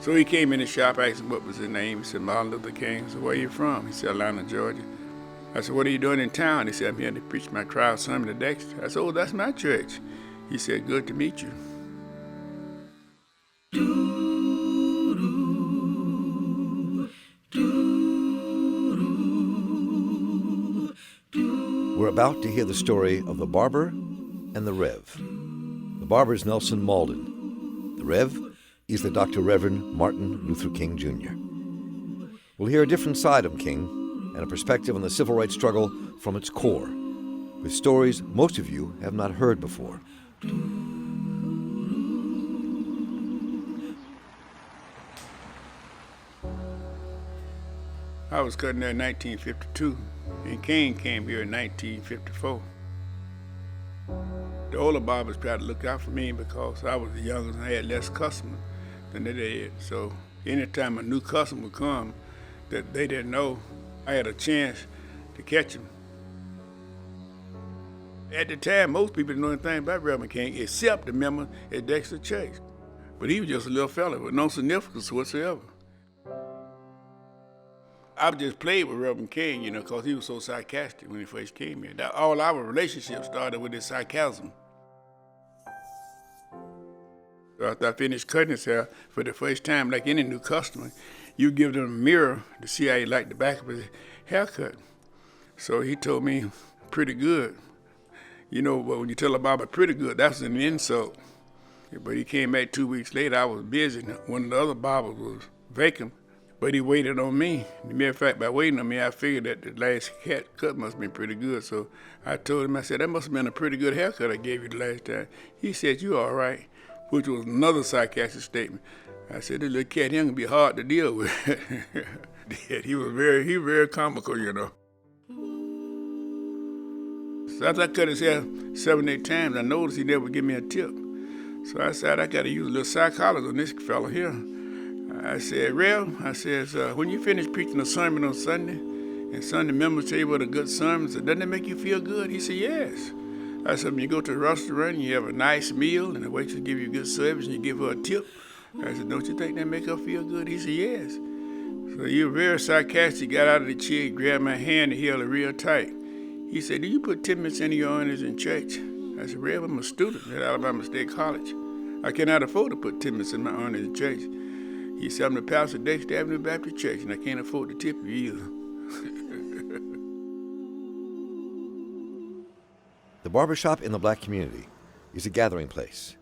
So he came in the shop, I asked him what was his name. He said, Martin Luther King. I said, where are you from? He said, Atlanta, Georgia. I said, what are you doing in town? He said, I'm here to preach my trial sermon to Dexter. I said, oh, that's my church. He said, good to meet you. We're about to hear the story of the Barber and the Rev. The Barber is Nelson Malden. The Rev is the Dr. Reverend Martin Luther King Jr. We'll hear a different side of King and a perspective on the civil rights struggle from its core, with stories most of you have not heard before. I was cutting there in 1952, and King came here in 1954. The older barbers tried to look out for me because I was the youngest and I had less customers than they did. So anytime a new customer would come that they didn't know, I had a chance to catch them. At the time, most people didn't know anything about Reverend King except the members at Dexter Church. But he was just a little fella with no significance whatsoever. I just played with Reverend King, because he was so sarcastic when he first came here. All our relationships started with his sarcasm. So after I finished cutting his hair, for the first time, like any new customer, you give them a mirror to see how he liked the back of his haircut. So he told me, pretty good. But when you tell a barber pretty good, that's an insult. But he came back 2 weeks later, I was busy. One of the other barbers was vacant. But he waited on me. As a matter of fact, by waiting on me, I figured that the last cut must have been pretty good. So I told him, I said, that must have been a pretty good haircut I gave you the last time. He said, you all right, which was another sarcastic statement. I said, this little cat, he ain't gonna be hard to deal with. He was very comical, So after I cut his hair 7, 8 times, I noticed he never would give me a tip. So I said, I gotta use a little psychology on this fella here. I said, Rev, when you finish preaching a sermon on Sunday, and Sunday members tell you what a good sermon is, doesn't that make you feel good? He said, yes. I said, when you go to a restaurant and you have a nice meal and the waitress give you good service and you give her a tip, I said, don't you think that make her feel good? He said, yes. So he was very sarcastic, got out of the chair, he grabbed my hand and held it real tight. He said, do you put 10 minutes into your earnings in church? I said, Rev, I'm a student at Alabama State College. I cannot afford to put 10 minutes in my earnings in church. He said, I'm the pastor of Dexter Avenue Baptist Church, and I can't afford to tip you either. The barbershop in the black community is a gathering place,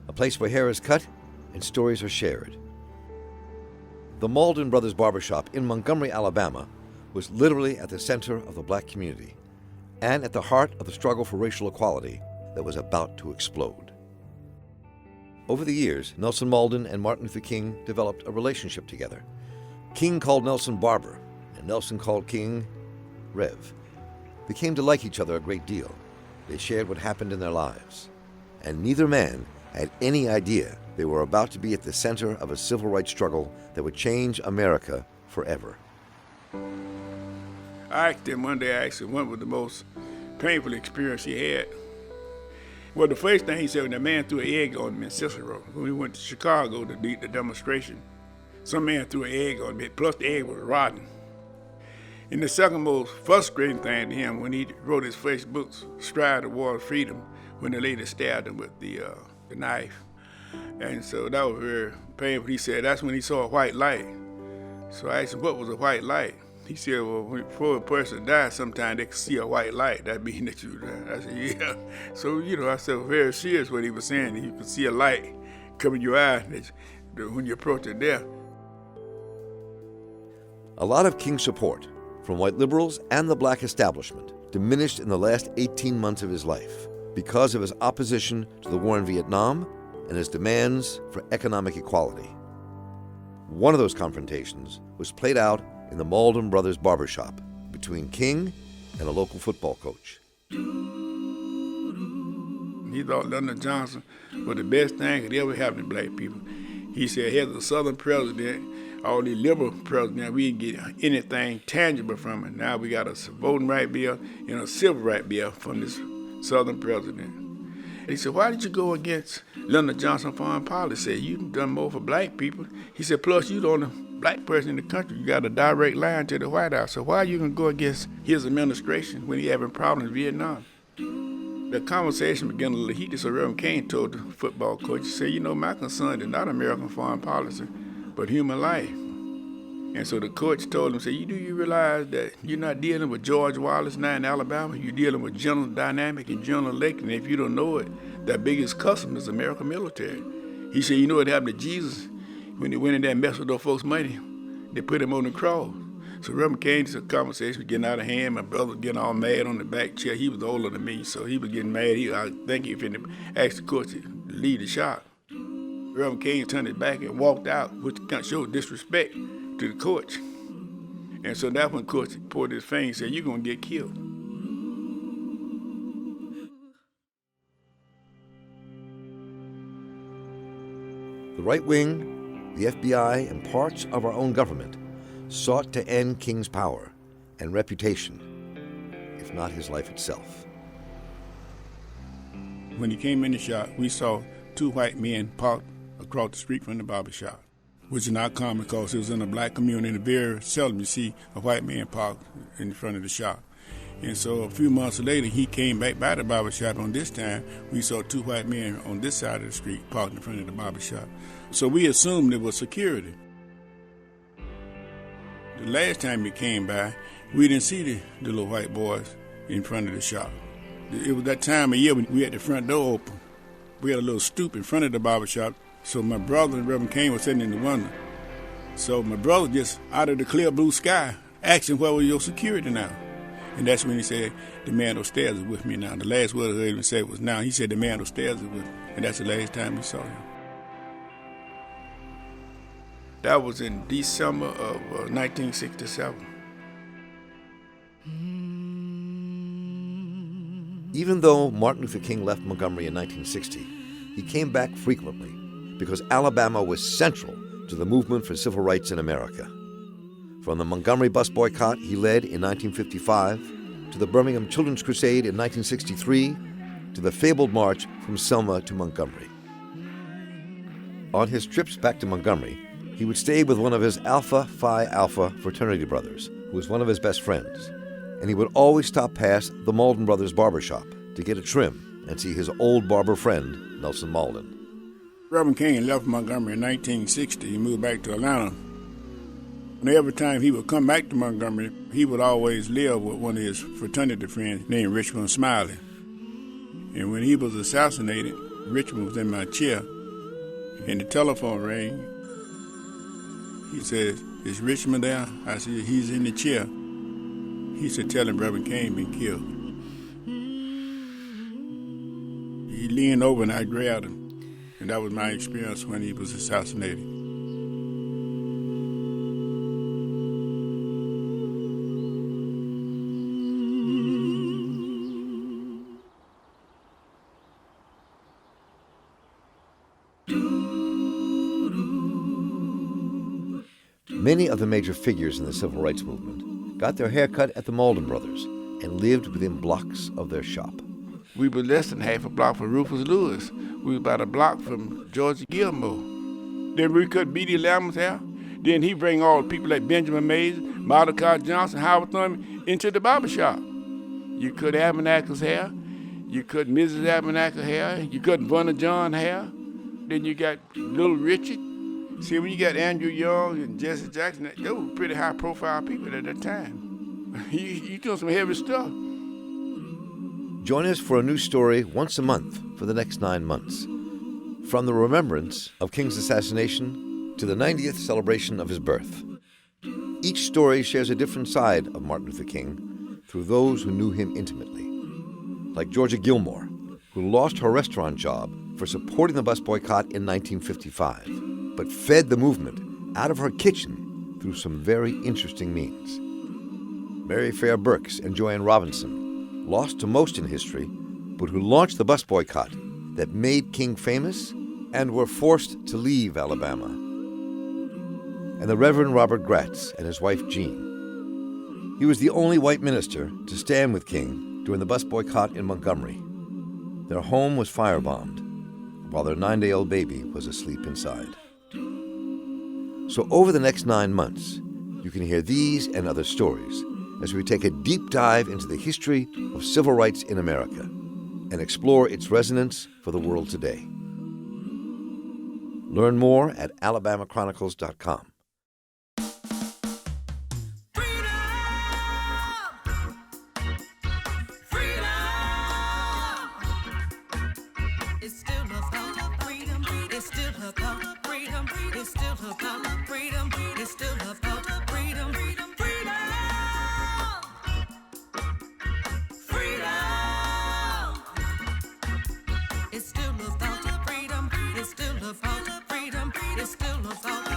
a place where hair is cut and stories are shared. The Malden Brothers Barbershop in Montgomery, Alabama, was literally at the center of the black community and at the heart of the struggle for racial equality that was about to explode. Over the years, Nelson Malden and Martin Luther King developed a relationship together. King called Nelson Barber, and Nelson called King Rev. They came to like each other a great deal. They shared what happened in their lives. And neither man had any idea they were about to be at the center of a civil rights struggle that would change America forever. I asked him one day, what was the most painful experience he had? Well, the first thing he said, when the man threw an egg on him in Cicero, when we went to Chicago to lead the demonstration, some man threw an egg on me, plus the egg was rotten. And the second most frustrating thing to him, when he wrote his first book, Stride Toward Freedom, when the lady stabbed him with the knife. And so that was very painful. He said that's when he saw a white light. So I asked him, what was a white light? He said, well, before a person dies, sometimes they can see a white light. That means that you died. I said, yeah. So, I said, very serious what he was saying. You could see a light come in your eye when you approach your death. A lot of King's support from white liberals and the black establishment diminished in the last 18 months of his life because of his opposition to the war in Vietnam and his demands for economic equality. One of those confrontations was played out in the Malden Brothers Barbershop between King and a local football coach. He thought Lyndon Johnson was the best thing that ever happened to black people. He said, here's a Southern president, all these liberal presidents, we didn't get anything tangible from it. Now we got a voting right bill and a civil right bill from this Southern president. He said, why did you go against Lyndon Johnson foreign policy? He said, you've done more for black people. He said, plus you're the only black person in the country. You got a direct line to the White House. So why are you going to go against his administration when he having problems in Vietnam? The conversation began a little heated, so Reverend King told the football coach, he said, you know, my concern is not American foreign policy, but human life. And so the coach told him, do you realize that you're not dealing with George Wallace now in Alabama? You're dealing with General Dynamic and General Electric, and if you don't know it, their biggest customer is American military. He said, you know what happened to Jesus when he went in there and messed with those folks' money? They put him on the cross. So Reverend Kane's conversation was getting out of hand. My brother was getting all mad on the back chair. He was older than me, so he was getting mad. I think he finna ask the coach to lead the shot. Reverend Kane turned his back and walked out, which kind of showed disrespect to the coach. And so that's when coach pulled his finger and said, you're going to get killed. The right wing, the FBI, and parts of our own government sought to end King's power and reputation, if not his life itself. When he came in the shop, we saw two white men parked across the street from the barber shop, which is not common because it was in a black community. Very seldom you see a white man parked in front of the shop. And so a few months later, he came back by the barber shop. On this time, we saw two white men on this side of the street parked in front of the barber shop. So we assumed it was security. The last time he came by, we didn't see the little white boys in front of the shop. It was that time of year when we had the front door open. We had a little stoop in front of the barber shop. So my brother and Reverend King were sitting in the window. So my brother just out of the clear blue sky asked him, where was your security now? And that's when he said, the man upstairs is with me now. The last word I heard him say was now. He said, the man upstairs is with me. And that's the last time we saw him. That was in December of 1967. Even though Martin Luther King left Montgomery in 1960, he came back frequently because Alabama was central to the movement for civil rights in America. From the Montgomery bus boycott he led in 1955, to the Birmingham Children's Crusade in 1963, to the fabled march from Selma to Montgomery. On his trips back to Montgomery, he would stay with one of his Alpha Phi Alpha fraternity brothers, who was one of his best friends, and he would always stop past the Malden brothers' barbershop to get a trim and see his old barber friend, Nelson Malden. Reverend King left Montgomery in 1960. He moved back to Atlanta. And every time he would come back to Montgomery, he would always live with one of his fraternity friends named Richmond Smiley. And when he was assassinated, Richmond was in my chair, and the telephone rang. He said, is Richmond there? I said, he's in the chair. He said, tell him Reverend King been killed. He leaned over and I grabbed him. And that was my experience when he was assassinated. Many of the major figures in the civil rights movement got their hair cut at the Malden brothers and lived within blocks of their shop. We were less than half a block from Rufus Lewis. We were about a block from George Gilmore. Then we cut B.D. Lamb's hair. Then he bring all the people like Benjamin Mays, Mordecai Johnson, Howard Thurman into the barbershop. You cut Abernathy's hair. You cut Mrs. Abernathy's hair. You cut Vernon John hair. Then you got Little Richard. See, when you got Andrew Young and Jesse Jackson, they were pretty high-profile people at that time. you doing some heavy stuff. Join us for a new story once a month for the next 9 months. From the remembrance of King's assassination to the 90th celebration of his birth. Each story shares a different side of Martin Luther King through those who knew him intimately. Like Georgia Gilmore, who lost her restaurant job for supporting the bus boycott in 1955. But fed the movement out of her kitchen through some very interesting means. Mary Fair Burks and Joanne Robinson, lost to most in history, but who launched the bus boycott that made King famous and were forced to leave Alabama. And the Reverend Robert Gratz and his wife Jean. He was the only white minister to stand with King during the bus boycott in Montgomery. Their home was firebombed, while their 9-day-old baby was asleep inside. So over the next 9 months, you can hear these and other stories as we take a deep dive into the history of civil rights in America and explore its resonance for the world today. Learn more at alabamachronicles.com. It's still about freedom. It's still about freedom. It's still about